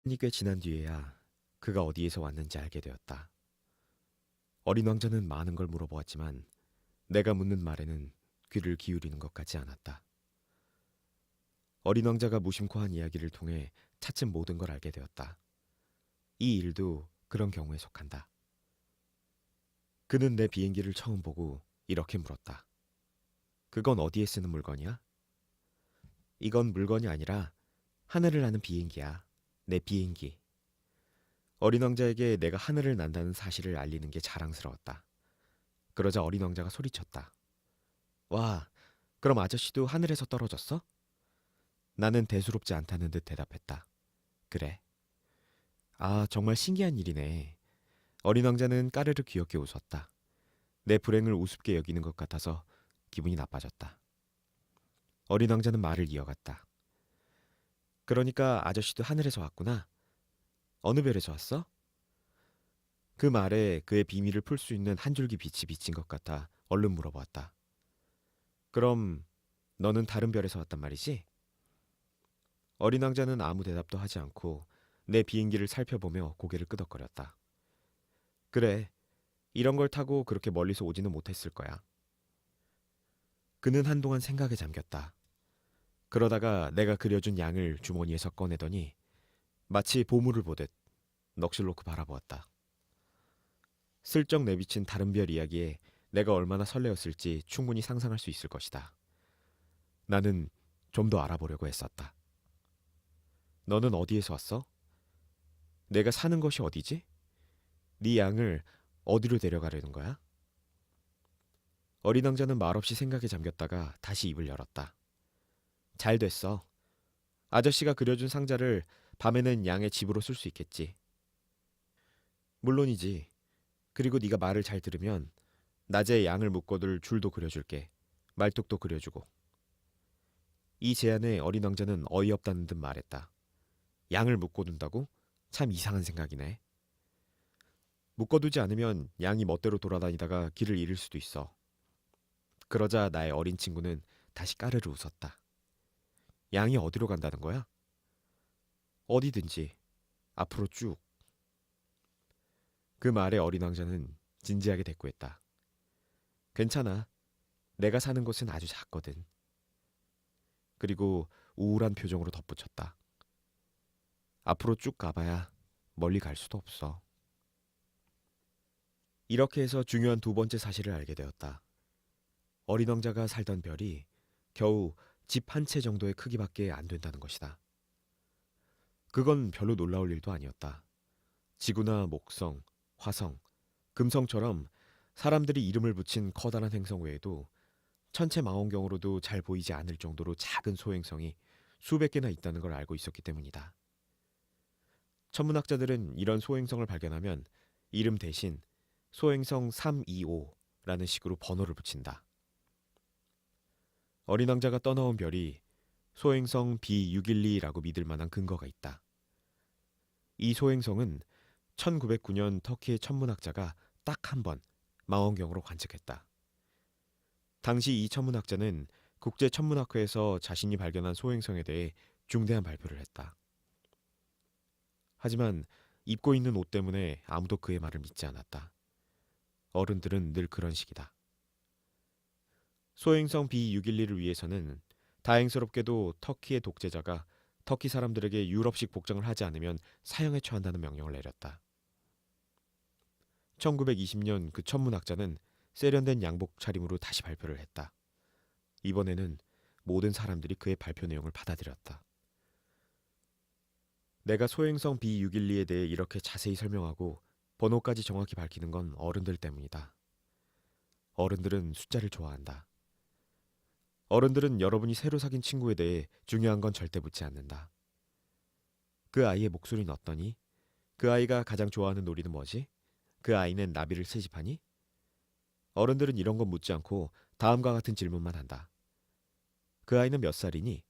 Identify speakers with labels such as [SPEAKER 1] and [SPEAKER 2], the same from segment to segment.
[SPEAKER 1] 시간이 꽤 지난 뒤에야 그가 어디에서 왔는지 알게 되었다. 어린 왕자는 많은 걸 물어보았지만 내가 묻는 말에는 귀를 기울이는 것 같지 않았다. 어린 왕자가 무심코 한 이야기를 통해 차츰 모든 걸 알게 되었다. 이 일도 그런 경우에 속한다. 그는 내 비행기를 처음 보고 이렇게 물었다. 그건 어디에 쓰는 물건이야? 이건 물건이 아니라 하늘을 나는 비행기야. 내 비행기. 어린 왕자에게 내가 하늘을 난다는 사실을 알리는 게 자랑스러웠다. 그러자 어린 왕자가 소리쳤다. 와, 그럼 아저씨도 하늘에서 떨어졌어? 나는 대수롭지 않다는 듯 대답했다. 그래. 아, 정말 신기한 일이네. 어린 왕자는 까르르 귀엽게 웃었다. 내 불행을 우습게 여기는 것 같아서 기분이 나빠졌다. 어린 왕자는 말을 이어갔다. 그러니까 아저씨도 하늘에서 왔구나. 어느 별에서 왔어? 그 말에 그의 비밀을 풀 수 있는 한 줄기 빛이 비친 것 같아 얼른 물어보았다. 그럼 너는 다른 별에서 왔단 말이지? 어린 왕자는 아무 대답도 하지 않고 내 비행기를 살펴보며 고개를 끄덕거렸다. 그래, 이런 걸 타고 그렇게 멀리서 오지는 못했을 거야. 그는 한동안 생각에 잠겼다. 그러다가 내가 그려준 양을 주머니에서 꺼내더니 마치 보물을 보듯 넋을 놓고 바라보았다. 슬쩍 내비친 다른 별 이야기에 내가 얼마나 설레었을지 충분히 상상할 수 있을 것이다. 나는 좀 더 알아보려고 했었다. 너는 어디에서 왔어? 내가 사는 것이 어디지? 네 양을 어디로 데려가려는 거야? 어린 왕자는 말없이 생각에 잠겼다가 다시 입을 열었다. 잘 됐어. 아저씨가 그려준 상자를 밤에는 양의 집으로 쓸 수 있겠지. 물론이지. 그리고 네가 말을 잘 들으면 낮에 양을 묶어둘 줄도 그려줄게. 말뚝도 그려주고. 이 제안에 어린 왕자는 어이없다는 듯 말했다. 양을 묶어둔다고? 참 이상한 생각이네. 묶어두지 않으면 양이 멋대로 돌아다니다가 길을 잃을 수도 있어. 그러자 나의 어린 친구는 다시 까르르 웃었다. 양이 어디로 간다는 거야? 어디든지. 앞으로 쭉. 그 말에 어린 왕자는 진지하게 대꾸했다. 괜찮아. 내가 사는 곳은 아주 작거든. 그리고 우울한 표정으로 덧붙였다. 앞으로 쭉 가봐야 멀리 갈 수도 없어. 이렇게 해서 중요한 두 번째 사실을 알게 되었다. 어린 왕자가 살던 별이 겨우 집 한 채 정도의 크기밖에 안 된다는 것이다. 그건 별로 놀라울 일도 아니었다. 지구나 목성, 화성, 금성처럼 사람들이 이름을 붙인 커다란 행성 외에도 천체 망원경으로도 잘 보이지 않을 정도로 작은 소행성이 수백 개나 있다는 걸 알고 있었기 때문이다. 천문학자들은 이런 소행성을 발견하면 이름 대신 소행성 325라는 식으로 번호를 붙인다. 어린 왕자가 떠나온 별이 소행성 B612라고 믿을 만한 근거가 있다. 이 소행성은 1909년 터키의 천문학자가 딱 한 번 망원경으로 관측했다. 당시 이 천문학자는 국제천문학회에서 자신이 발견한 소행성에 대해 중대한 발표를 했다. 하지만 입고 있는 옷 때문에 아무도 그의 말을 믿지 않았다. 어른들은 늘 그런 식이다. 소행성 B612를 위해서는 다행스럽게도 터키의 독재자가 터키 사람들에게 유럽식 복장을 하지 않으면 사형에 처한다는 명령을 내렸다. 1920년 그 천문학자는 세련된 양복 차림으로 다시 발표를 했다. 이번에는 모든 사람들이 그의 발표 내용을 받아들였다. 내가 소행성 B612에 대해 이렇게 자세히 설명하고 번호까지 정확히 밝히는 건 어른들 때문이다. 어른들은 숫자를 좋아한다. 어른들은 여러분이 새로 사귄 친구에 대해 중요한 건 절대 묻지 않는다. 그 아이의 목소리는 어떠니? 그 아이가 가장 좋아하는 놀이는 뭐지? 그 아이는 나비를 채집하니? 어른들은 이런 건 묻지 않고 다음과 같은 질문만 한다. 그 아이는 몇 살이니?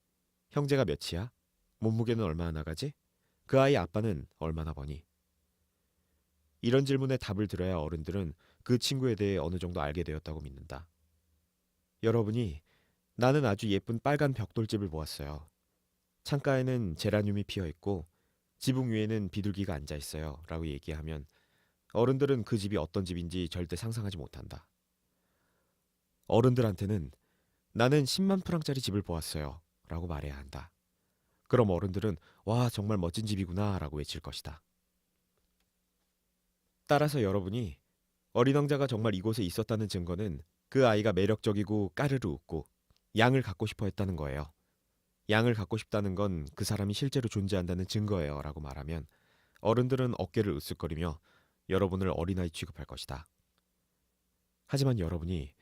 [SPEAKER 1] 형제가 몇이야? 몸무게는 얼마나 나가지? 그 아이 아빠는 얼마나 버니? 이런 질문에 답을 들어야 어른들은 그 친구에 대해 어느 정도 알게 되었다고 믿는다. 여러분이 나는 아주 예쁜 빨간 벽돌집을 보았어요. 창가에는 제라늄이 피어 있고 지붕 위에는 비둘기가 앉아 있어요. 라고 얘기하면 어른들은 그 집이 어떤 집인지 절대 상상하지 못한다. 어른들한테는 나는 10만 프랑짜리 집을 보았어요. 라고 말해야 한다. 그럼 어른들은 와, 정말 멋진 집이구나. 라고 외칠 것이다. 따라서 여러분이 어린 왕자가 정말 이곳에 있었다는 증거는 그 아이가 매력적이고 까르르 웃고 양을 갖고 싶어 했다는 거예요. 양을 갖고 싶다는 건 그 사람이 실제로 존재한다는 증거예요. 라고 말하면 어른들은 어깨를 으쓱거리며 여러분을 어린아이 취급할 것이다. 하지만 여러분이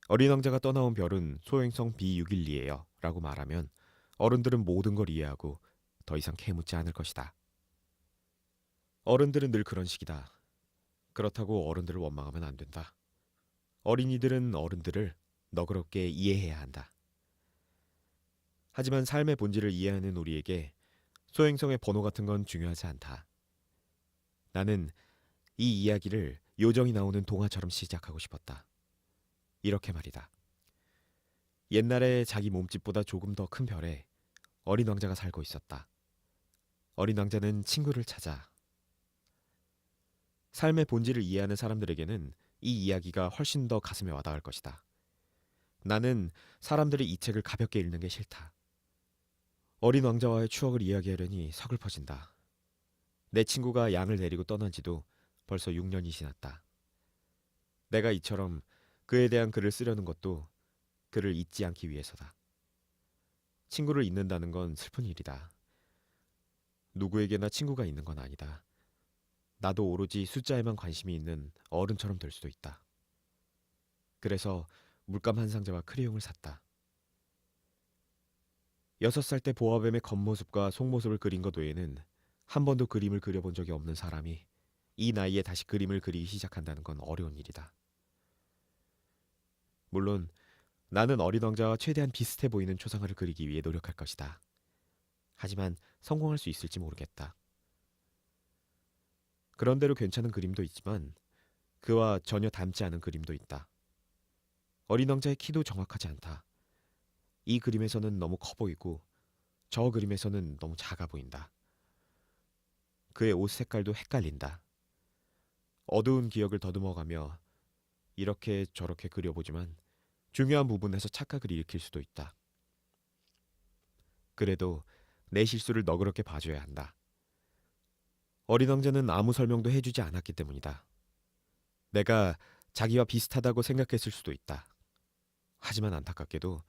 [SPEAKER 1] 어린 왕자가 떠나온 별은 소행성 B612예요. 라고 말하면 어른들은 모든 걸 이해하고 더 이상 캐묻지 않을 것이다. 어른들은 늘 그런 식이다. 그렇다고 어른들을 원망하면 안 된다. 어린이들은 어른들을 너그럽게 이해해야 한다. 하지만 삶의 본질을 이해하는 우리에게 소행성의 번호 같은 건 중요하지 않다. 나는 이 이야기를 요정이 나오는 동화처럼 시작하고 싶었다. 이렇게 말이다. 옛날에 자기 몸집보다 조금 더 큰 별에 어린 왕자가 살고 있었다. 어린 왕자는 친구를 찾아. 삶의 본질을 이해하는 사람들에게는 이 이야기가 훨씬 더 가슴에 와닿을 것이다. 나는 사람들이 이 책을 가볍게 읽는 게 싫다. 어린 왕자와의 추억을 이야기하려니 서글퍼진다. 내 친구가 양을 데리고 떠난 지도 벌써 6년이 지났다. 내가 이처럼 그에 대한 글을 쓰려는 것도 그를 잊지 않기 위해서다. 친구를 잊는다는 건 슬픈 일이다. 누구에게나 친구가 있는 건 아니다. 나도 오로지 숫자에만 관심이 있는 어른처럼 될 수도 있다. 그래서 물감 한 상자와 크레용을 샀다. 6살 때 보아뱀의 겉모습과 속모습을 그린 것 외에는 한 번도 그림을 그려본 적이 없는 사람이 이 나이에 다시 그림을 그리기 시작한다는 건 어려운 일이다. 물론 나는 어린 왕자와 최대한 비슷해 보이는 초상화를 그리기 위해 노력할 것이다. 하지만 성공할 수 있을지 모르겠다. 그런대로 괜찮은 그림도 있지만 그와 전혀 닮지 않은 그림도 있다. 어린 왕자의 키도 정확하지 않다. 이 그림에서는 너무 커 보이고 저 그림에서는 너무 작아 보인다. 그의 옷 색깔도 헷갈린다. 어두운 기억을 더듬어가며 이렇게 저렇게 그려보지만 중요한 부분에서 착각을 일으킬 수도 있다. 그래도 내 실수를 너그럽게 봐줘야 한다. 어린 왕자는 아무 설명도 해주지 않았기 때문이다. 내가 자기와 비슷하다고 생각했을 수도 있다. 하지만 안타깝게도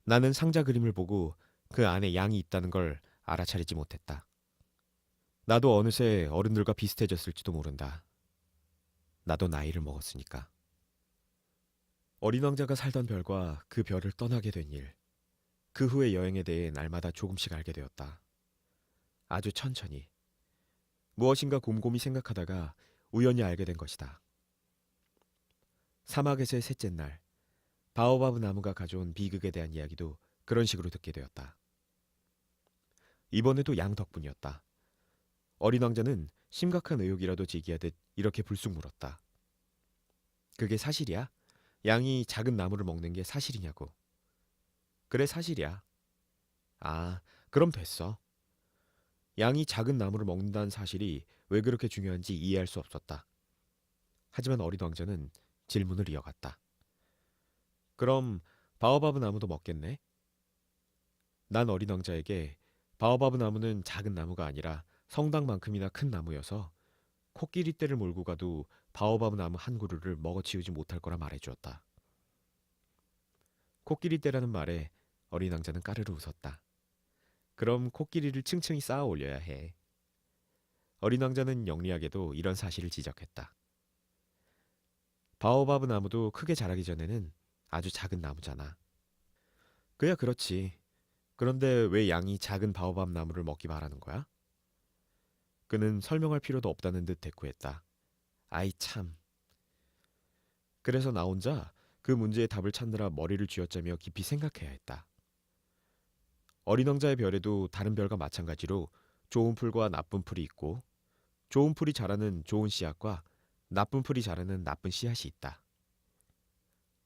[SPEAKER 1] 나는 상자 그림을 보고 그 안에 양이 있다는 걸 알아차리지 못했다. 나도 어느새 어른들과 비슷해졌을지도 모른다. 나도 나이를 먹었으니까. 어린 왕자가 살던 별과 그 별을 떠나게 된 일, 그 후의 여행에 대해 날마다 조금씩 알게 되었다. 아주 천천히. 무엇인가 곰곰이 생각하다가 우연히 알게 된 것이다. 사막에서의 셋째 날, 바오바브 나무가 가져온 비극에 대한 이야기도 그런 식으로 듣게 되었다. 이번에도 양 덕분이었다. 어린 왕자는 심각한 의혹이라도 제기하듯 이렇게 불쑥 물었다. 그게 사실이야? 양이 작은 나무를 먹는 게 사실이냐고. 그래, 사실이야. 아, 그럼 됐어. 양이 작은 나무를 먹는다는 사실이 왜 그렇게 중요한지 이해할 수 없었다. 하지만 어린 왕자는 질문을 이어갔다. 그럼 바오바브 나무도 먹겠네? 난 어린 왕자에게 바오바브 나무는 작은 나무가 아니라 성당만큼이나 큰 나무여서 코끼리 떼를 몰고 가도 바오바브 나무 한 그루를 먹어치우지 못할 거라 말해주었다. 코끼리 떼라는 말에 어린 왕자는 까르르 웃었다. 그럼 코끼리를 층층이 쌓아 올려야 해. 어린 왕자는 영리하게도 이런 사실을 지적했다. 바오바브 나무도 크게 자라기 전에는 아주 작은 나무잖아. 그야 그렇지. 그런데 왜 양이 작은 바오밥 나무를 먹기 바라는 거야? 그는 설명할 필요도 없다는 듯 대꾸했다. 아이 참. 그래서 나 혼자 그 문제의 답을 찾느라 머리를 쥐어짜며 깊이 생각해야 했다. 어린 왕자의 별에도 다른 별과 마찬가지로 좋은 풀과 나쁜 풀이 있고 좋은 풀이 자라는 좋은 씨앗과 나쁜 풀이 자라는 나쁜 씨앗이 있다.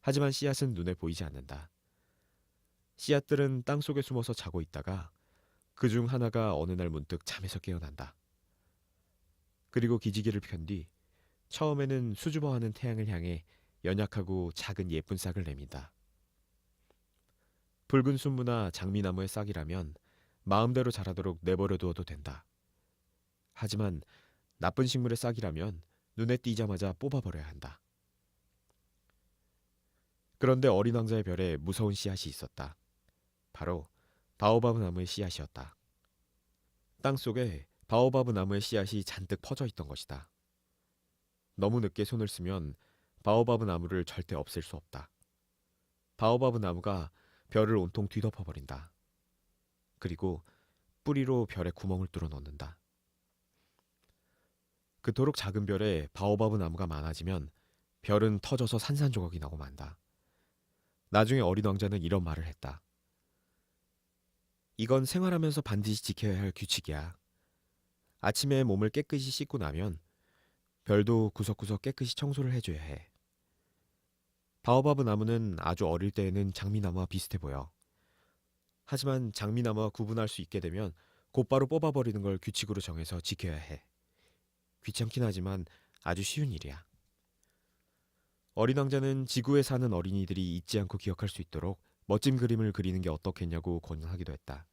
[SPEAKER 1] 하지만 씨앗은 눈에 보이지 않는다. 씨앗들은 땅 속에 숨어서 자고 있다가 그중 하나가 어느 날 문득 잠에서 깨어난다. 그리고 기지개를 편 뒤 처음에는 수줍어하는 태양을 향해 연약하고 작은 예쁜 싹을 내민다. 붉은 순무나 장미나무의 싹이라면 마음대로 자라도록 내버려 두어도 된다. 하지만 나쁜 식물의 싹이라면 눈에 띄자마자 뽑아버려야 한다. 그런데 어린 왕자의 별에 무서운 씨앗이 있었다. 바로 바오바브 나무의 씨앗이었다. 땅 속에 바오바브 나무의 씨앗이 잔뜩 퍼져 있던 것이다. 너무 늦게 손을 쓰면 바오바브 나무를 절대 없앨 수 없다. 바오바브 나무가 별을 온통 뒤덮어 버린다. 그리고 뿌리로 별에 구멍을 뚫어 넣는다. 그토록 작은 별에 바오바브 나무가 많아지면 별은 터져서 산산조각이 나고 만다. 나중에 어린 왕자는 이런 말을 했다. 이건 생활하면서 반드시 지켜야 할 규칙이야. 아침에 몸을 깨끗이 씻고 나면 별도 구석구석 깨끗이 청소를 해줘야 해. 바오바브 나무는 아주 어릴 때에는 장미나무와 비슷해 보여. 하지만 장미나무와 구분할 수 있게 되면 곧바로 뽑아버리는 걸 규칙으로 정해서 지켜야 해. 귀찮긴 하지만 아주 쉬운 일이야. 어린 왕자는 지구에 사는 어린이들이 잊지 않고 기억할 수 있도록 멋진 그림을 그리는 게 어떻겠냐고 권하기도 했다.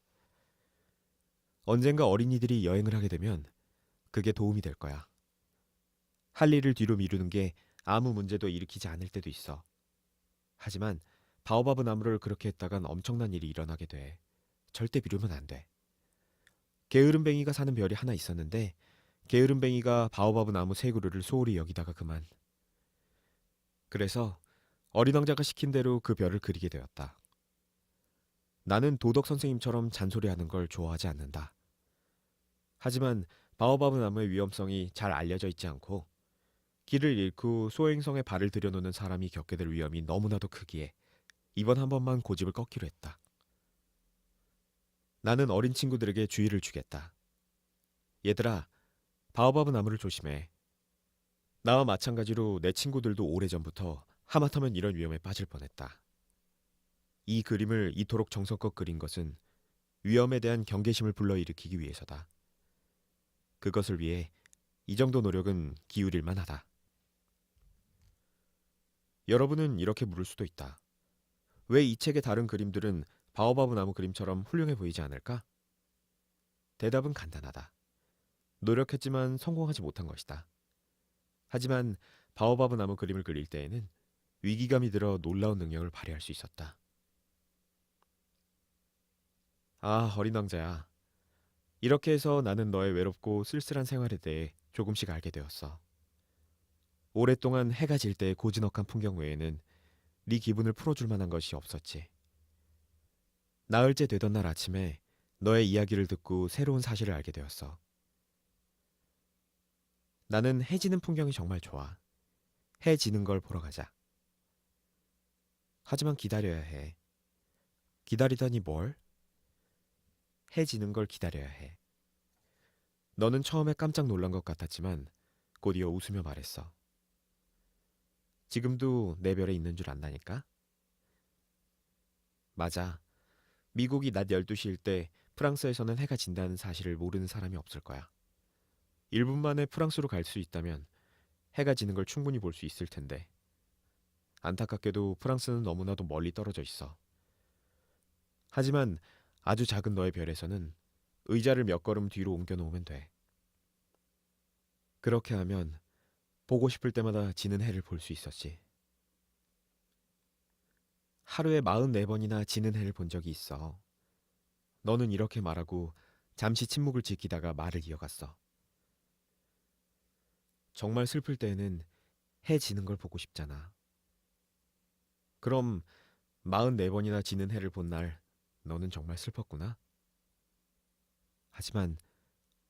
[SPEAKER 1] 언젠가 어린이들이 여행을 하게 되면 그게 도움이 될 거야. 할 일을 뒤로 미루는 게 아무 문제도 일으키지 않을 때도 있어. 하지만 바오바브 나무를 그렇게 했다간 엄청난 일이 일어나게 돼. 절대 미루면 안 돼. 게으름뱅이가 사는 별이 하나 있었는데 게으름뱅이가 바오바브 나무 세 그루를 소홀히 여기다가 그만. 그래서 어린 왕자가 시킨 대로 그 별을 그리게 되었다. 나는 도덕 선생님처럼 잔소리하는 걸 좋아하지 않는다. 하지만 바오바브 나무의 위험성이 잘 알려져 있지 않고 길을 잃고 소행성에 발을 들여놓는 사람이 겪게 될 위험이 너무나도 크기에 이번 한 번만 고집을 꺾기로 했다. 나는 어린 친구들에게 주의를 주겠다. 얘들아, 바오바브 나무를 조심해. 나와 마찬가지로 내 친구들도 오래전부터 하마터면 이런 위험에 빠질 뻔했다. 이 그림을 이토록 정성껏 그린 것은 위험에 대한 경계심을 불러일으키기 위해서다. 그것을 위해 이 정도 노력은 기울일 만하다. 여러분은 이렇게 물을 수도 있다. 왜 이 책의 다른 그림들은 바오바브 나무 그림처럼 훌륭해 보이지 않을까? 대답은 간단하다. 노력했지만 성공하지 못한 것이다. 하지만 바오바브 나무 그림을 그릴 때에는 위기감이 들어 놀라운 능력을 발휘할 수 있었다. 아, 어린 왕자야. 이렇게 해서 나는 너의 외롭고 쓸쓸한 생활에 대해 조금씩 알게 되었어. 오랫동안 해가 질 때의 고즈넉한 풍경 외에는 네 기분을 풀어줄 만한 것이 없었지. 나흘째 되던 날 아침에 너의 이야기를 듣고 새로운 사실을 알게 되었어. 나는 해 지는 풍경이 정말 좋아. 해 지는 걸 보러 가자. 하지만 기다려야 해. 기다리다니 뭘? 해 지는 걸 기다려야 해. 너는 처음에 깜짝 놀란 것 같았지만 곧이어 웃으며 말했어. 지금도 내 별에 있는 줄 안다니까? 맞아. 미국이 낮 12시일 때 프랑스에서는 해가 진다는 사실을 모르는 사람이 없을 거야. 1분 만에 프랑스로 갈 수 있다면 해가 지는 걸 충분히 볼 수 있을 텐데. 안타깝게도 프랑스는 너무나도 멀리 떨어져 있어. 하지만 아주 작은 너의 별에서는 의자를 몇 걸음 뒤로 옮겨 놓으면 돼. 그렇게 하면 보고 싶을 때마다 지는 해를 볼 수 있었지. 하루에 44번이나 지는 해를 본 적이 있어. 너는 이렇게 말하고 잠시 침묵을 지키다가 말을 이어갔어. 정말 슬플 때에는 해 지는 걸 보고 싶잖아. 그럼 44번이나 지는 해를 본 날 너는 정말 슬펐구나? 하지만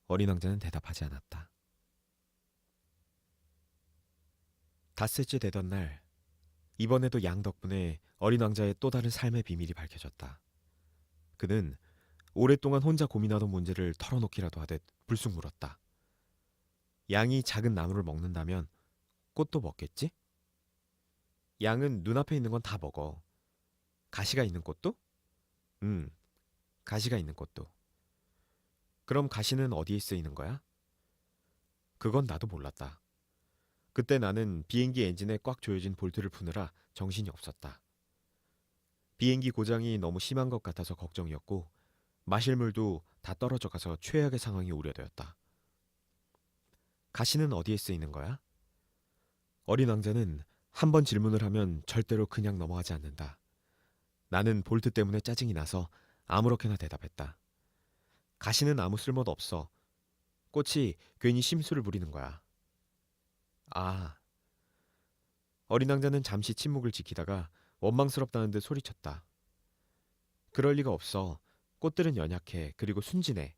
[SPEAKER 1] 어린 왕자는 대답하지 않았다. 닷새째 되던 날 이번에도 양 덕분에 어린 왕자의 또 다른 삶의 비밀이 밝혀졌다. 그는 오랫동안 혼자 고민하던 문제를 털어놓기라도 하듯 불쑥 물었다. 양이 작은 나무를 먹는다면 꽃도 먹겠지? 양은 눈앞에 있는 건 다 먹어. 가시가 있는 꽃도? 응, 가시가 있는 꽃도. 그럼 가시는 어디에 쓰이는 거야? 그건 나도 몰랐다. 그때 나는 비행기 엔진에 꽉 조여진 볼트를 푸느라 정신이 없었다. 비행기 고장이 너무 심한 것 같아서 걱정이었고 마실 물도 다 떨어져 가서 최악의 상황이 우려되었다. 가시는 어디에 쓰이는 거야? 어린 왕자는 한 번 질문을 하면 절대로 그냥 넘어가지 않는다. 나는 볼트 때문에 짜증이 나서 아무렇게나 대답했다. 가시는 아무 쓸모도 없어. 꽃이 괜히 심술을 부리는 거야. 아, 어린 왕자는 잠시 침묵을 지키다가 원망스럽다는 듯 소리쳤다. 그럴 리가 없어. 꽃들은 연약해. 그리고 순진해.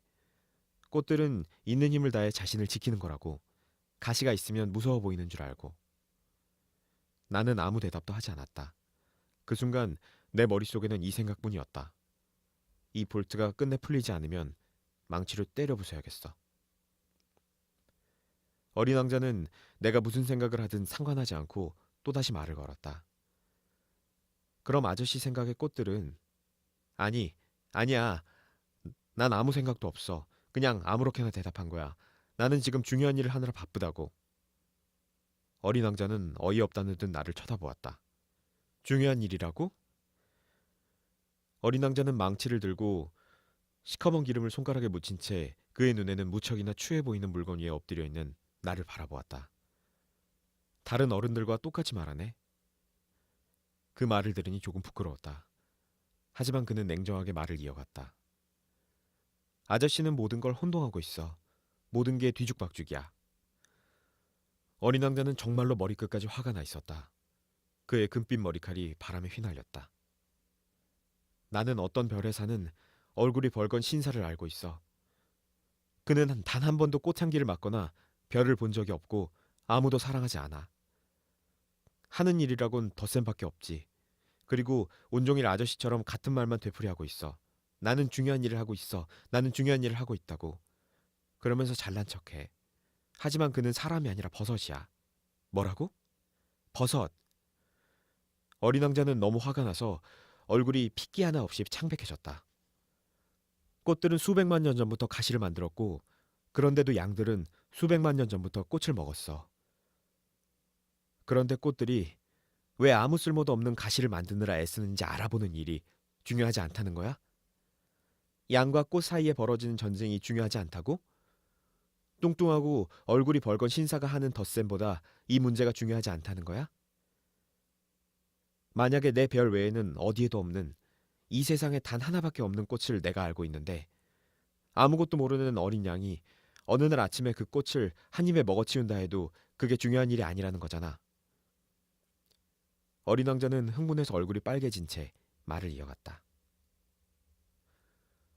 [SPEAKER 1] 꽃들은 있는 힘을 다해 자신을 지키는 거라고. 가시가 있으면 무서워 보이는 줄 알고. 나는 아무 대답도 하지 않았다. 그 순간 내 머릿속에는 이 생각뿐이었다. 이 볼트가 끝내 풀리지 않으면 망치로 때려 부숴야겠어. 어린 왕자는 내가 무슨 생각을 하든 상관하지 않고 또다시 말을 걸었다. 그럼 아저씨 생각의 꽃들은 아니, 아니야. 난 아무 생각도 없어. 그냥 아무렇게나 대답한 거야. 나는 지금 중요한 일을 하느라 바쁘다고. 어린 왕자는 어이없다는 듯 나를 쳐다보았다. 중요한 일이라고? 어린 왕자는 망치를 들고 시커먼 기름을 손가락에 묻힌 채 그의 눈에는 무척이나 추해 보이는 물건 위에 엎드려 있는 나를 바라보았다. 다른 어른들과 똑같이 말하네. 그 말을 들으니 조금 부끄러웠다. 하지만 그는 냉정하게 말을 이어갔다. 아저씨는 모든 걸 혼동하고 있어. 모든 게 뒤죽박죽이야. 어린 왕자는 정말로 머리끝까지 화가 나 있었다. 그의 금빛 머리칼이 바람에 휘날렸다. 나는 어떤 별에 사는 얼굴이 벌건 신사를 알고 있어. 그는 단 한 번도 꽃향기를 맡거나 별을 본 적이 없고 아무도 사랑하지 않아. 하는 일이라곤 덧셈밖에 없지. 그리고 온종일 아저씨처럼 같은 말만 되풀이하고 있어. 나는 중요한 일을 하고 있어. 나는 중요한 일을 하고 있다고. 그러면서 잘난 척해. 하지만 그는 사람이 아니라 버섯이야. 뭐라고? 버섯. 어린 왕자는 너무 화가 나서 얼굴이 핏기 하나 없이 창백해졌다. 꽃들은 수백만 년 전부터 가시를 만들었고 그런데도 양들은 수백만 년 전부터 꽃을 먹었어. 그런데 꽃들이 왜 아무 쓸모도 없는 가시를 만드느라 애쓰는지 알아보는 일이 중요하지 않다는 거야? 양과 꽃 사이에 벌어지는 전쟁이 중요하지 않다고? 뚱뚱하고 얼굴이 벌건 신사가 하는 덧셈보다 이 문제가 중요하지 않다는 거야? 만약에 내 별 외에는 어디에도 없는 이 세상에 단 하나밖에 없는 꽃을 내가 알고 있는데 아무것도 모르는 어린 양이 어느 날 아침에 그 꽃을 한 입에 먹어치운다 해도 그게 중요한 일이 아니라는 거잖아. 어린 왕자는 흥분해서 얼굴이 빨개진 채 말을 이어갔다.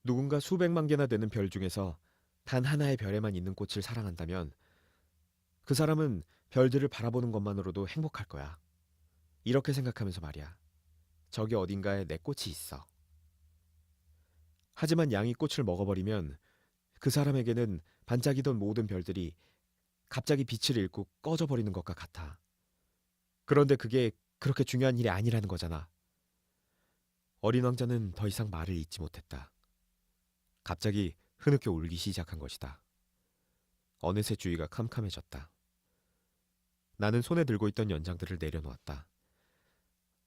[SPEAKER 1] 누군가 수백만 개나 되는 별 중에서 단 하나의 별에만 있는 꽃을 사랑한다면 그 사람은 별들을 바라보는 것만으로도 행복할 거야. 이렇게 생각하면서 말이야. 저기 어딘가에 내 꽃이 있어. 하지만 양이 꽃을 먹어버리면 그 사람에게는 반짝이던 모든 별들이 갑자기 빛을 잃고 꺼져버리는 것과 같아. 그런데 그게 그렇게 중요한 일이 아니라는 거잖아. 어린 왕자는 더 이상 말을 잇지 못했다. 갑자기 흐느껴 울기 시작한 것이다. 어느새 주위가 캄캄해졌다. 나는 손에 들고 있던 연장들을 내려놓았다.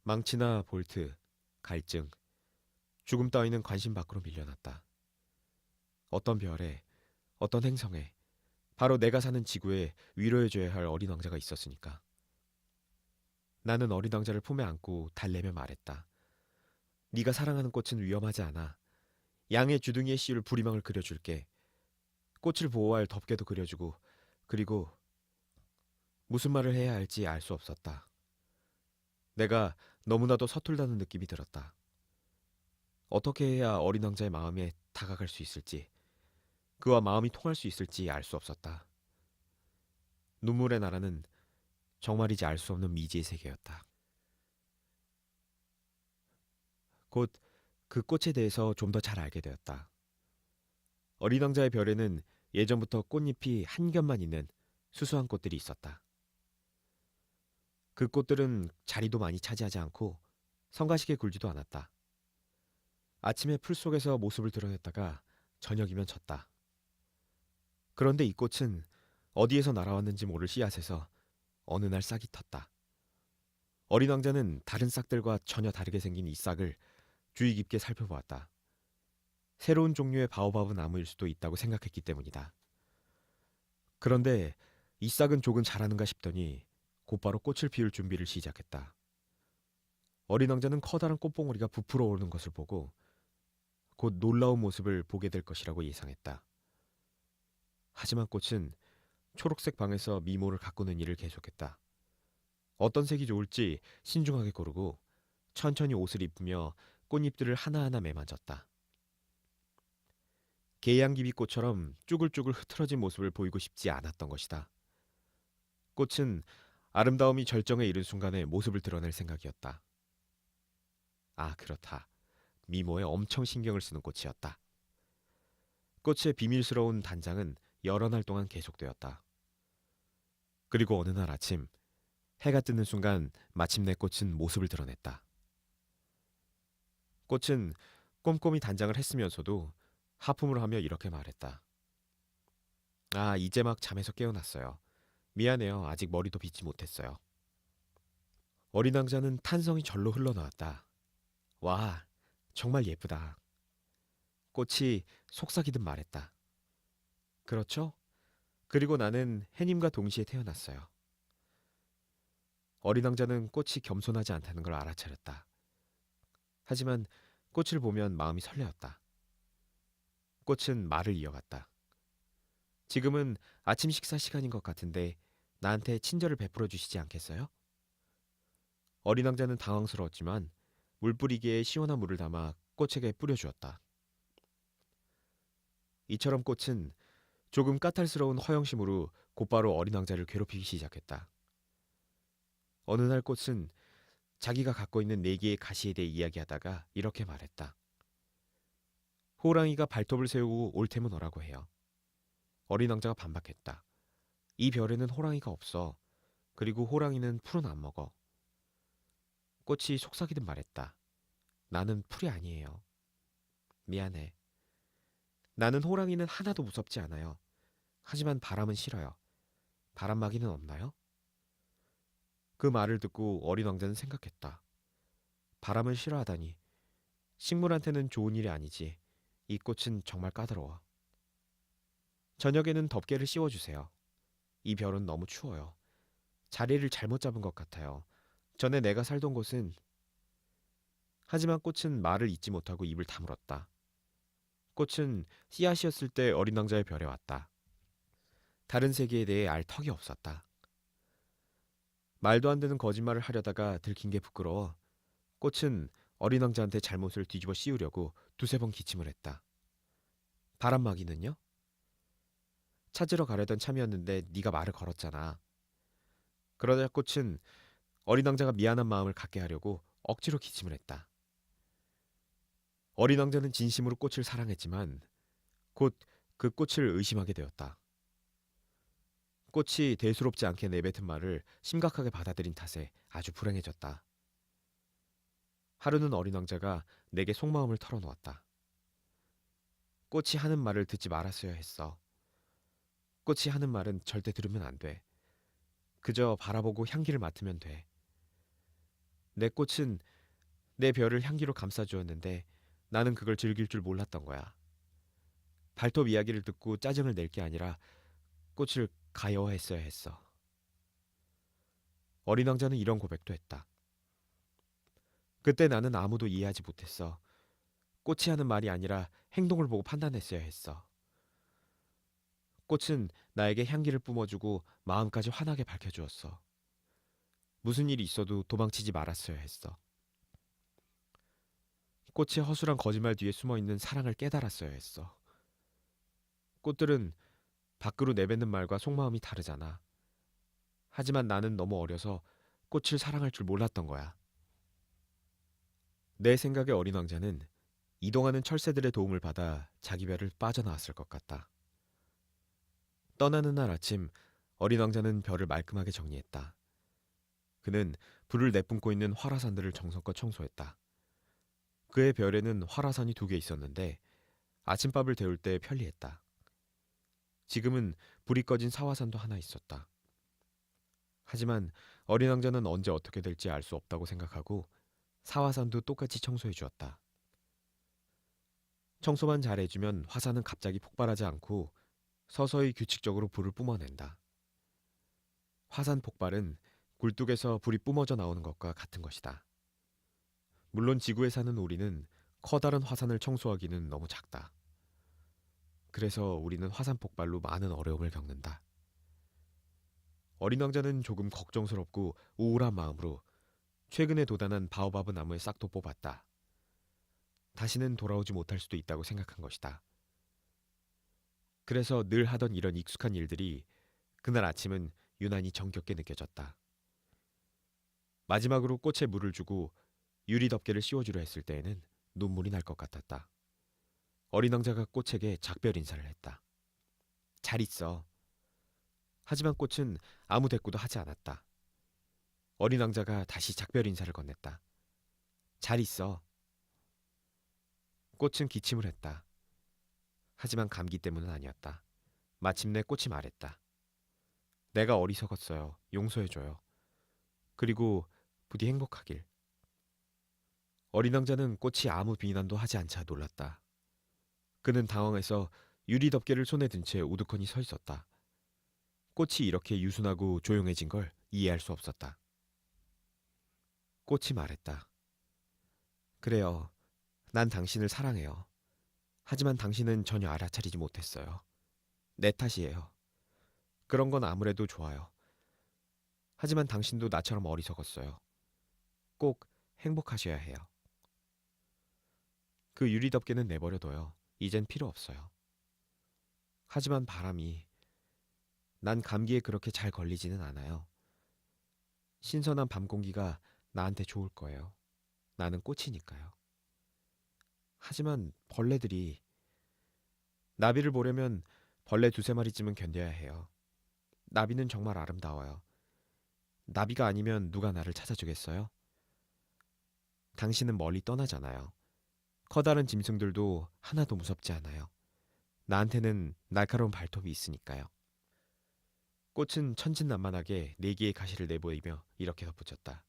[SPEAKER 1] 망치나 볼트, 갈증, 죽음 따위는 관심 밖으로 밀려났다. 어떤 별에, 어떤 행성에, 바로 내가 사는 지구에 위로해줘야 할 어린 왕자가 있었으니까. 나는 어린 왕자를 품에 안고 달래며 말했다. 네가 사랑하는 꽃은 위험하지 않아. 양의 주둥이에 씌울 부리망을 그려줄게. 꽃을 보호할 덮개도 그려주고 그리고 무슨 말을 해야 할지 알 수 없었다. 내가 너무나도 서툴다는 느낌이 들었다. 어떻게 해야 어린 왕자의 마음에 다가갈 수 있을지, 그와 마음이 통할 수 있을지 알 수 없었다. 눈물의 나라는 정말이지 알 수 없는 미지의 세계였다. 곧 그 꽃에 대해서 좀 더 잘 알게 되었다. 어린 왕자의 별에는 예전부터 꽃잎이 한 겹만 있는 수수한 꽃들이 있었다. 그 꽃들은 자리도 많이 차지하지 않고 성가시게 굴지도 않았다. 아침에 풀 속에서 모습을 드러냈다가 저녁이면 졌다. 그런데 이 꽃은 어디에서 날아왔는지 모를 씨앗에서 어느 날 싹이 텄다. 어린 왕자는 다른 싹들과 전혀 다르게 생긴 이 싹을 주의 깊게 살펴보았다. 새로운 종류의 바오바브 나무일 수도 있다고 생각했기 때문이다. 그런데 이 싹은 조금 자라는가 싶더니 곧바로 꽃을 피울 준비를 시작했다. 어린 왕자는 커다란 꽃봉오리가 부풀어 오르는 것을 보고 곧 놀라운 모습을 보게 될 것이라고 예상했다. 하지만 꽃은 초록색 방에서 미모를 가꾸는 일을 계속했다. 어떤 색이 좋을지 신중하게 고르고 천천히 옷을 입으며 꽃잎들을 하나하나 매만졌다. 계양기비꽃처럼 쭈글쭈글 흐트러진 모습을 보이고 싶지 않았던 것이다. 꽃은 아름다움이 절정에 이른 순간에 모습을 드러낼 생각이었다. 아, 그렇다. 미모에 엄청 신경을 쓰는 꽃이었다. 꽃의 비밀스러운 단장은 여러 날 동안 계속되었다. 그리고 어느 날 아침, 해가 뜨는 순간 마침내 꽃은 모습을 드러냈다. 꽃은 꼼꼼히 단장을 했으면서도 하품을 하며 이렇게 말했다. 아, 이제 막 잠에서 깨어났어요. 미안해요. 아직 머리도 빗지 못했어요. 어린 왕자는 탄성이 절로 흘러나왔다. 와, 정말 예쁘다. 꽃이 속삭이듯 말했다. 그렇죠? 그리고 나는 해님과 동시에 태어났어요. 어린 왕자는 꽃이 겸손하지 않다는 걸 알아차렸다. 하지만 꽃을 보면 마음이 설레었다. 꽃은 말을 이어갔다. 지금은 아침 식사 시간인 것 같은데 나한테 친절을 베풀어 주시지 않겠어요? 어린 왕자는 당황스러웠지만 물 뿌리기에 시원한 물을 담아 꽃에게 뿌려주었다. 이처럼 꽃은 조금 까탈스러운 허영심으로 곧바로 어린 왕자를 괴롭히기 시작했다. 어느 날 꽃은 자기가 갖고 있는 네 개의 가시에 대해 이야기하다가 이렇게 말했다. 호랑이가 발톱을 세우고 올 테면 오라고 해요. 어린 왕자가 반박했다. 이 별에는 호랑이가 없어. 그리고 호랑이는 풀은 안 먹어. 꽃이 속삭이듯 말했다. 나는 풀이 아니에요. 미안해. 나는 호랑이는 하나도 무섭지 않아요. 하지만 바람은 싫어요. 바람막이는 없나요? 그 말을 듣고 어린 왕자는 생각했다. 바람을 싫어하다니. 식물한테는 좋은 일이 아니지. 이 꽃은 정말 까다로워. 저녁에는 덮개를 씌워주세요. 이 별은 너무 추워요. 자리를 잘못 잡은 것 같아요. 전에 내가 살던 곳은 하지만 꽃은 말을 잇지 못하고 입을 다물었다. 꽃은 씨앗이었을 때 어린 왕자의 별에 왔다. 다른 세계에 대해 알 턱이 없었다. 말도 안 되는 거짓말을 하려다가 들킨 게 부끄러워 꽃은 어린 왕자한테 잘못을 뒤집어 씌우려고 두세 번 기침을 했다. 바람막이는요? 찾으러 가려던 참이었는데 네가 말을 걸었잖아. 그러자 꽃은 어린 왕자가 미안한 마음을 갖게 하려고 억지로 기침을 했다. 어린 왕자는 진심으로 꽃을 사랑했지만 곧 그 꽃을 의심하게 되었다. 꽃이 대수롭지 않게 내뱉은 말을 심각하게 받아들인 탓에 아주 불행해졌다. 하루는 어린 왕자가 내게 속마음을 털어놓았다. 꽃이 하는 말을 듣지 말았어야 했어. 꽃이 하는 말은 절대 들으면 안 돼. 그저 바라보고 향기를 맡으면 돼. 내 꽃은 내 별을 향기로 감싸주었는데 나는 그걸 즐길 줄 몰랐던 거야. 발톱 이야기를 듣고 짜증을 낼 게 아니라 꽃을 가여워했어야 했어. 어린 왕자는 이런 고백도 했다. 그때 나는 아무도 이해하지 못했어. 꽃이 하는 말이 아니라 행동을 보고 판단했어야 했어. 꽃은 나에게 향기를 뿜어주고 마음까지 환하게 밝혀주었어. 무슨 일이 있어도 도망치지 말았어야 했어. 꽃의 허술한 거짓말 뒤에 숨어있는 사랑을 깨달았어야 했어. 꽃들은 밖으로 내뱉는 말과 속마음이 다르잖아. 하지만 나는 너무 어려서 꽃을 사랑할 줄 몰랐던 거야. 내 생각에 어린 왕자는 이동하는 철새들의 도움을 받아 자기 별을 빠져나왔을 것 같다. 떠나는 날 아침 어린 왕자는 별을 말끔하게 정리했다. 그는 불을 내뿜고 있는 활화산들을 정성껏 청소했다. 그의 별에는 활화산이 2개 있었는데 아침밥을 데울 때 편리했다. 지금은 불이 꺼진 사화산도 하나 있었다. 하지만 어린 왕자는 언제 어떻게 될지 알 수 없다고 생각하고 사화산도 똑같이 청소해 주었다. 청소만 잘해주면 화산은 갑자기 폭발하지 않고 서서히 규칙적으로 불을 뿜어낸다. 화산 폭발은 굴뚝에서 불이 뿜어져 나오는 것과 같은 것이다. 물론 지구에 사는 우리는 커다란 화산을 청소하기는 너무 작다. 그래서 우리는 화산 폭발로 많은 어려움을 겪는다. 어린 왕자는 조금 걱정스럽고 우울한 마음으로 최근에 도단한 바오바브 나무의 싹도 뽑았다. 다시는 돌아오지 못할 수도 있다고 생각한 것이다. 그래서 늘 하던 이런 익숙한 일들이 그날 아침은 유난히 정겹게 느껴졌다. 마지막으로 꽃에 물을 주고 유리 덮개를 씌워주려 했을 때에는 눈물이 날 것 같았다. 어린 왕자가 꽃에게 작별 인사를 했다. 잘 있어. 하지만 꽃은 아무 대꾸도 하지 않았다. 어린 왕자가 다시 작별 인사를 건넸다. 잘 있어. 꽃은 기침을 했다. 하지만 감기 때문은 아니었다. 마침내 꽃이 말했다. 내가 어리석었어요. 용서해줘요. 그리고 부디 행복하길. 어린 왕자는 꽃이 아무 비난도 하지 않자 놀랐다. 그는 당황해서 유리 덮개를 손에 든 채 우두커니 서 있었다. 꽃이 이렇게 유순하고 조용해진 걸 이해할 수 없었다. 꽃이 말했다. 그래요. 난 당신을 사랑해요. 하지만 당신은 전혀 알아차리지 못했어요. 내 탓이에요. 그런 건 아무래도 좋아요. 하지만 당신도 나처럼 어리석었어요. 꼭 행복하셔야 해요. 그 유리 덮개는 내버려둬요. 이젠 필요 없어요. 하지만 바람이 난 감기에 그렇게 잘 걸리지는 않아요. 신선한 밤 공기가 나한테 좋을 거예요. 나는 꽃이니까요. 하지만 벌레들이 나비를 보려면 벌레 두세 마리쯤은 견뎌야 해요. 나비는 정말 아름다워요. 나비가 아니면 누가 나를 찾아주겠어요? 당신은 멀리 떠나잖아요. 커다란 짐승들도 하나도 무섭지 않아요. 나한테는 날카로운 발톱이 있으니까요. 꽃은 천진난만하게 네 개의 가시를 내보이며 이렇게 덧붙였다.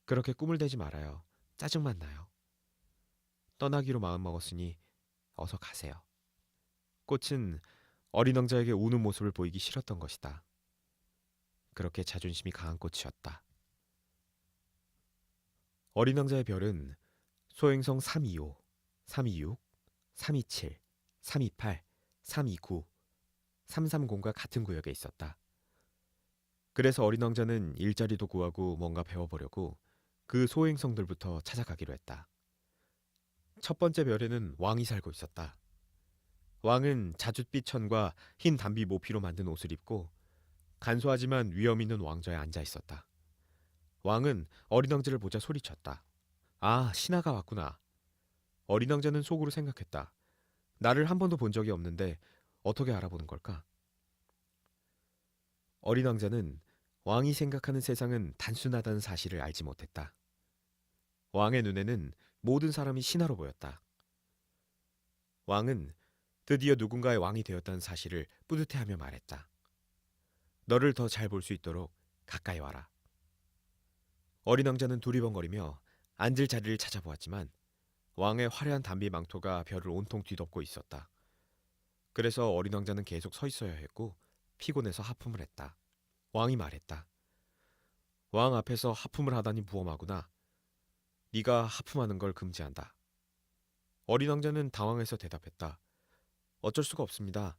[SPEAKER 1] 그렇게 꿈을 대지 말아요. 짜증만 나요. 떠나기로 마음먹었으니 어서 가세요. 꽃은 어린 왕자에게 우는 모습을 보이기 싫었던 것이다. 그렇게 자존심이 강한 꽃이었다. 어린 왕자의 별은 소행성 325, 326, 327, 328, 329, 330과 같은 구역에 있었다. 그래서 어린 왕자는 일자리도 구하고 뭔가 배워보려고 그 소행성들부터 찾아가기로 했다. 첫 번째 별에는 왕이 살고 있었다. 왕은 자줏빛 천과 흰 담비 모피로 만든 옷을 입고 간소하지만 위험 있는 왕좌에 앉아 있었다. 왕은 어린 왕자를 보자 소리쳤다. 아, 신하가 왔구나. 어린 왕자는 속으로 생각했다. 나를 한 번도 본 적이 없는데 어떻게 알아보는 걸까? 어린 왕자는 왕이 생각하는 세상은 단순하다는 사실을 알지 못했다. 왕의 눈에는 모든 사람이 신하로 보였다. 왕은 드디어 누군가의 왕이 되었다는 사실을 뿌듯해하며 말했다. 너를 더 잘 볼 수 있도록 가까이 와라. 어린 왕자는 두리번거리며 앉을 자리를 찾아보았지만 왕의 화려한 담비 망토가 별을 온통 뒤덮고 있었다. 그래서 어린 왕자는 계속 서 있어야 했고 피곤해서 하품을 했다. 왕이 말했다. 왕 앞에서 하품을 하다니 무엄하구나. 네가 하품하는 걸 금지한다. 어린 왕자는 당황해서 대답했다. 어쩔 수가 없습니다.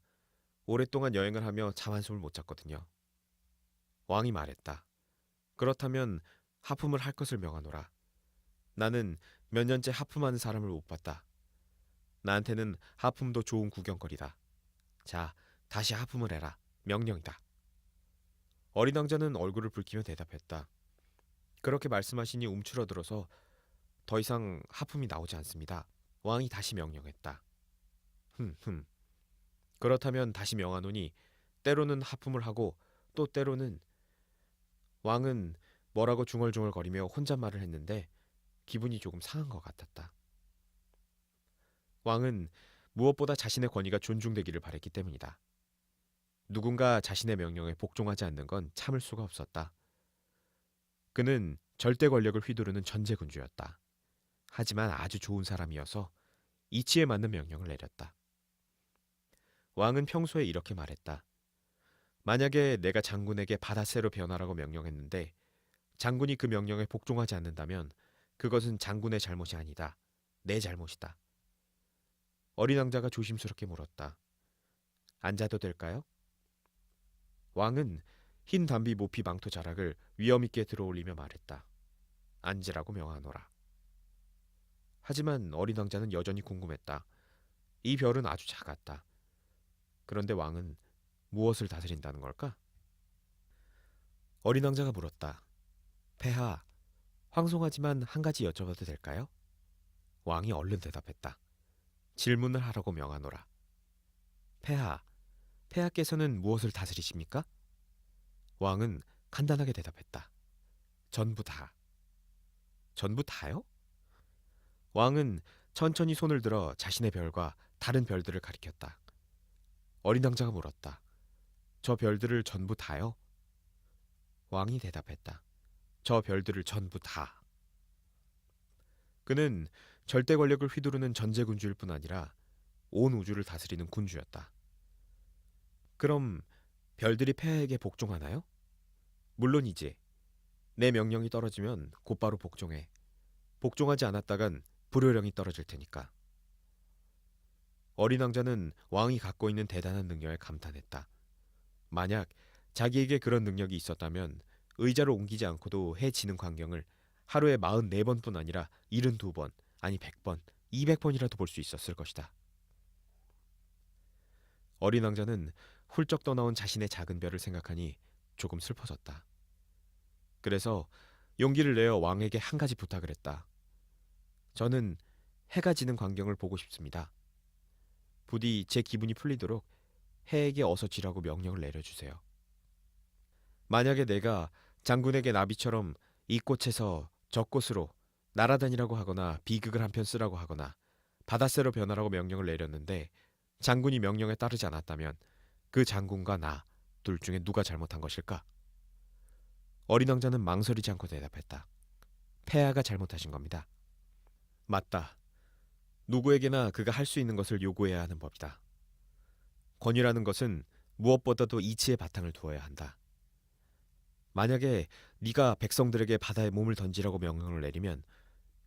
[SPEAKER 1] 오랫동안 여행을 하며 잠 한숨을 못 잤거든요. 왕이 말했다. 그렇다면 하품을 할 것을 명하노라. 나는 몇 년째 하품하는 사람을 못 봤다. 나한테는 하품도 좋은 구경거리다. 자, 다시 하품을 해라. 명령이다. 어린 왕자는 얼굴을 붉히며 대답했다. 그렇게 말씀하시니 움츠러들어서 더 이상 하품이 나오지 않습니다. 왕이 다시 명령했다. 흠흠. 그렇다면 다시 명하노니 때로는 하품을 하고 또 때로는 왕은 뭐라고 중얼중얼거리며 혼잣말을 했는데 기분이 조금 상한 것 같았다. 왕은 무엇보다 자신의 권위가 존중되기를 바랬기 때문이다. 누군가 자신의 명령에 복종하지 않는 건 참을 수가 없었다. 그는 절대 권력을 휘두르는 전제군주였다. 하지만 아주 좋은 사람이어서 이치에 맞는 명령을 내렸다. 왕은 평소에 이렇게 말했다. 만약에 내가 장군에게 바다새로 변하라고 명령했는데 장군이 그 명령에 복종하지 않는다면 그것은 장군의 잘못이 아니다. 내 잘못이다. 어린 왕자가 조심스럽게 물었다. 앉아도 될까요? 왕은 흰 담비 모피 망토 자락을 위엄 있게 들어올리며 말했다. 앉으라고 명하노라. 하지만 어린 왕자는 여전히 궁금했다. 이 별은 아주 작았다. 그런데 왕은 무엇을 다스린다는 걸까? 어린 왕자가 물었다. 폐하, 황송하지만 한 가지 여쭤봐도 될까요? 왕이 얼른 대답했다. 질문을 하라고 명하노라. 폐하, 폐하께서는 무엇을 다스리십니까? 왕은 간단하게 대답했다. 전부 다. 전부 다요? 왕은 천천히 손을 들어 자신의 별과 다른 별들을 가리켰다. 어린 왕자가 물었다. 저 별들을 전부 다요? 왕이 대답했다. 저 별들을 전부 다. 그는 절대 권력을 휘두르는 전제군주일 뿐 아니라 온 우주를 다스리는 군주였다. 그럼 별들이 폐하에게 복종하나요? 물론이지. 내 명령이 떨어지면 곧바로 복종해. 복종하지 않았다간 불효령이 떨어질 테니까. 어린 왕자는 왕이 갖고 있는 대단한 능력에 감탄했다. 만약 자기에게 그런 능력이 있었다면 의자를 옮기지 않고도 해 지는 광경을 하루에 44번뿐 아니라 72번, 아니 100번, 200번이라도 볼 수 있었을 것이다. 어린 왕자는 훌쩍 떠나온 자신의 작은 별을 생각하니 조금 슬퍼졌다. 그래서 용기를 내어 왕에게 한 가지 부탁을 했다. 저는 해가 지는 광경을 보고 싶습니다. 부디 제 기분이 풀리도록 해에게 어서 지라고 명령을 내려주세요. 만약에 내가 장군에게 나비처럼 이 꽃에서 저 꽃으로 날아다니라고 하거나 비극을 한 편 쓰라고 하거나 바다새로 변하라고 명령을 내렸는데 장군이 명령에 따르지 않았다면 그 장군과 나 둘 중에 누가 잘못한 것일까? 어린 왕자는 망설이지 않고 대답했다. 폐하가 잘못하신 겁니다. 맞다. 누구에게나 그가 할 수 있는 것을 요구해야 하는 법이다. 권위라는 것은 무엇보다도 이치의 바탕을 두어야 한다. 만약에 네가 백성들에게 바다에 몸을 던지라고 명령을 내리면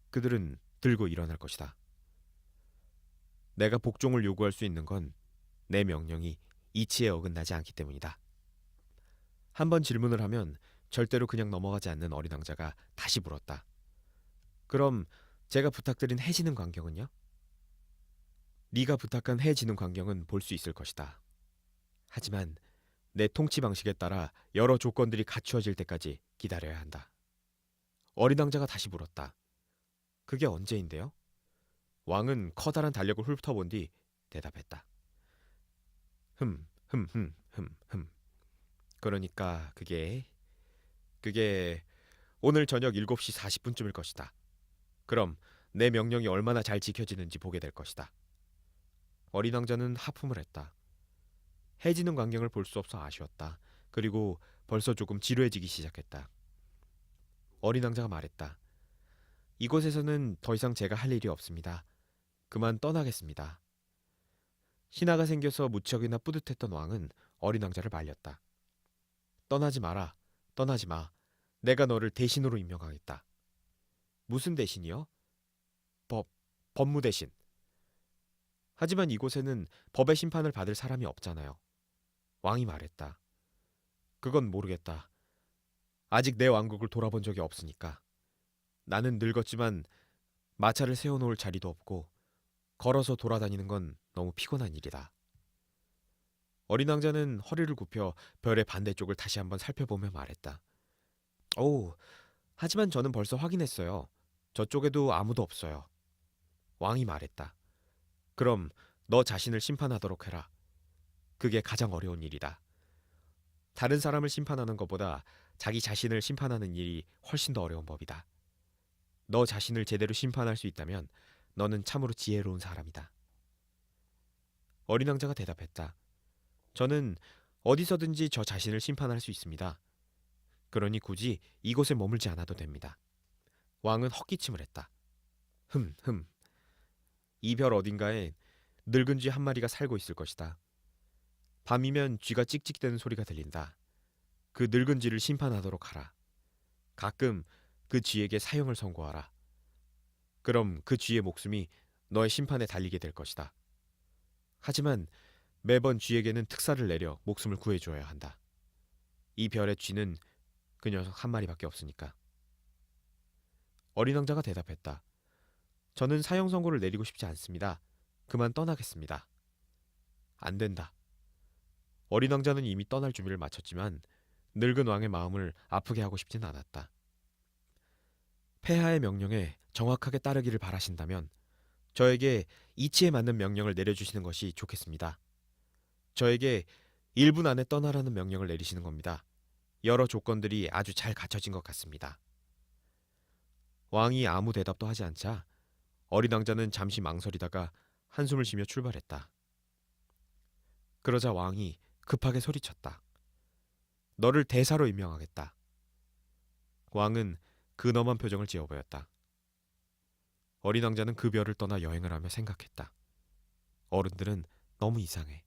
[SPEAKER 1] 그들은 들고 일어날 것이다. 내가 복종을 요구할 수 있는 건 내 명령이 이치에 어긋나지 않기 때문이다. 한번 질문을 하면 절대로 그냥 넘어가지 않는 어린 왕자가 다시 물었다. 그럼 제가 부탁드린 해지는 광경은요? 네가 부탁한 해지는 광경은 볼 수 있을 것이다. 하지만 내 통치 방식에 따라 여러 조건들이 갖추어질 때까지 기다려야 한다. 어린 왕자가 다시 물었다. 그게 언제인데요? 왕은 커다란 달력을 훑어본 뒤 대답했다. 흠. 그러니까 그게 오늘 저녁 7시 40분쯤일 것이다. 그럼 내 명령이 얼마나 잘 지켜지는지 보게 될 것이다. 어린 왕자는 하품을 했다. 해지는 광경을 볼 수 없어 아쉬웠다. 그리고 벌써 조금 지루해지기 시작했다. 어린 왕자가 말했다. 이곳에서는 더 이상 제가 할 일이 없습니다. 그만 떠나겠습니다. 신하가 생겨서 무척이나 뿌듯했던 왕은 어린 왕자를 말렸다. 떠나지 마라. 떠나지 마. 내가 너를 대신으로 임명하겠다. 무슨 대신이요? 법무 대신. 하지만 이곳에는 법의 심판을 받을 사람이 없잖아요. 왕이 말했다. 그건 모르겠다. 아직 내 왕국을 돌아본 적이 없으니까. 나는 늙었지만 마차를 세워놓을 자리도 없고 걸어서 돌아다니는 건 너무 피곤한 일이다. 어린 왕자는 허리를 굽혀 별의 반대쪽을 다시 한번 살펴보며 말했다. 오, 하지만 저는 벌써 확인했어요. 저쪽에도 아무도 없어요. 왕이 말했다. 그럼 너 자신을 심판하도록 해라. 그게 가장 어려운 일이다. 다른 사람을 심판하는 것보다 자기 자신을 심판하는 일이 훨씬 더 어려운 법이다. 너 자신을 제대로 심판할 수 있다면 너는 참으로 지혜로운 사람이다. 어린 왕자가 대답했다. 저는 어디서든지 저 자신을 심판할 수 있습니다. 그러니 굳이 이곳에 머물지 않아도 됩니다. 왕은 헛기침을 했다. 흠. 이 별 어딘가에 늙은 쥐 한 마리가 살고 있을 것이다. 밤이면 쥐가 찍찍대는 소리가 들린다. 그 늙은 쥐를 심판하도록 하라. 가끔 그 쥐에게 사형을 선고하라. 그럼 그 쥐의 목숨이 너의 심판에 달리게 될 것이다. 하지만 매번 쥐에게는 특사를 내려 목숨을 구해줘야 한다. 이 별의 쥐는 그 녀석 한 마리밖에 없으니까. 어린 왕자가 대답했다. 저는 사형 선고를 내리고 싶지 않습니다. 그만 떠나겠습니다. 안 된다. 어린 왕자는 이미 떠날 준비를 마쳤지만 늙은 왕의 마음을 아프게 하고 싶진 않았다. 폐하의 명령에 정확하게 따르기를 바라신다면 저에게 이치에 맞는 명령을 내려주시는 것이 좋겠습니다. 저에게 1분 안에 떠나라는 명령을 내리시는 겁니다. 여러 조건들이 아주 잘 갖춰진 것 같습니다. 왕이 아무 대답도 하지 않자 어린 왕자는 잠시 망설이다가 한숨을 쉬며 출발했다. 그러자 왕이 급하게 소리쳤다. 너를 대사로 임명하겠다. 왕은 근엄한 표정을 지어 보였다. 어린 왕자는 그 별을 떠나 여행을 하며 생각했다. 어른들은 너무 이상해.